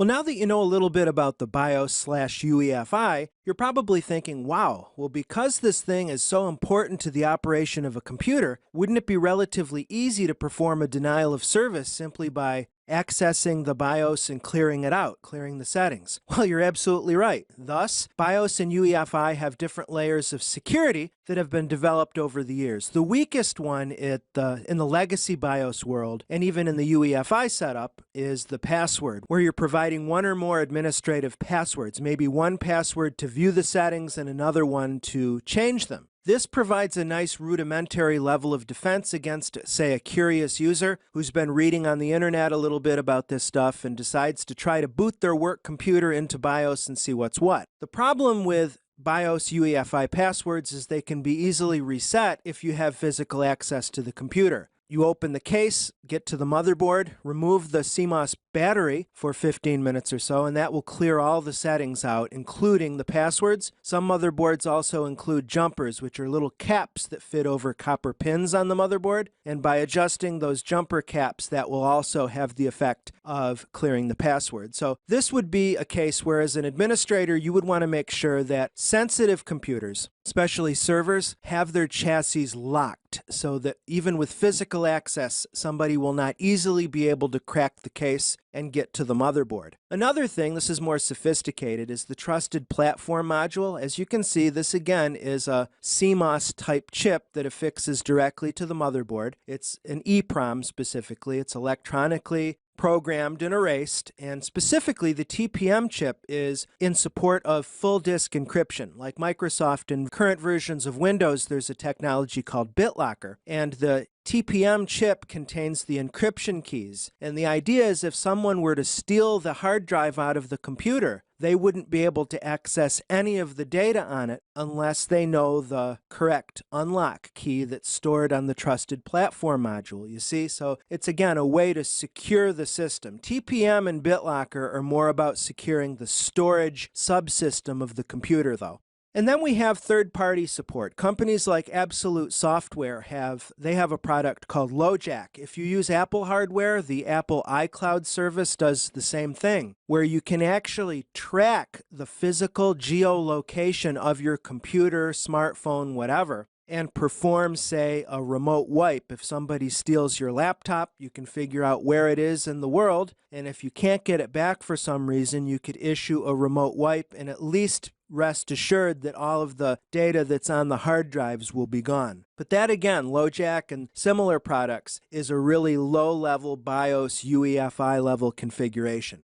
Well, now that you know a little bit about the BIOS/UEFI, you're probably thinking, wow, well, because this thing is so important to the operation of a computer, wouldn't it be relatively easy to perform a denial of service simply by accessing the BIOS and clearing it out, clearing the settings? Well, you're absolutely right. Thus, BIOS and UEFI have different layers of security that have been developed over the years. The weakest one in the legacy BIOS world, and even in the UEFI setup, is the password, where you're providing one or more administrative passwords, maybe one password to view the settings and another one to change them. This provides a nice rudimentary level of defense against, say, a curious user who's been reading on the internet a little bit about this stuff and decides to try to boot their work computer into BIOS and see what's what. The problem with BIOS UEFI passwords is they can be easily reset if you have physical access to the computer. You open the case, get to the motherboard, remove the CMOS battery for 15 minutes or so, and that will clear all the settings out, including the passwords. Some motherboards also include jumpers, which are little caps that fit over copper pins on the motherboard. And by adjusting those jumper caps, that will also have the effect of clearing the password. So this would be a case where, as an administrator, you would want to make sure that sensitive computers, especially servers, have their chassis locked so that even with physical access, somebody will not easily be able to crack the case and get to the motherboard. Another thing, this is more sophisticated, is the Trusted Platform module. As you can see, this again is a CMOS type chip that affixes directly to the motherboard. It's an EEPROM specifically. It's electronically programmed and erased, and specifically the TPM chip is in support of full disk encryption. Like Microsoft, in current versions of Windows, there's a technology called BitLocker, and the TPM chip contains the encryption keys. And the idea is if someone were to steal the hard drive out of the computer, they wouldn't be able to access any of the data on it unless they know the correct unlock key that's stored on the Trusted Platform module, you see? So it's, again, a way to secure the system. TPM and BitLocker are more about securing the storage subsystem of the computer, though. And then we have third-party support. Companies like Absolute Software have a product called LoJack. If you use Apple hardware, the Apple iCloud service does the same thing, where you can actually track the physical geolocation of your computer, smartphone, whatever, and perform, say, a remote wipe. If somebody steals your laptop, you can figure out where it is in the world, and if you can't get it back for some reason, you could issue a remote wipe and at least rest assured that all of the data that's on the hard drives will be gone. But that, again, LoJack and similar products, is a really low-level BIOS UEFI level configuration.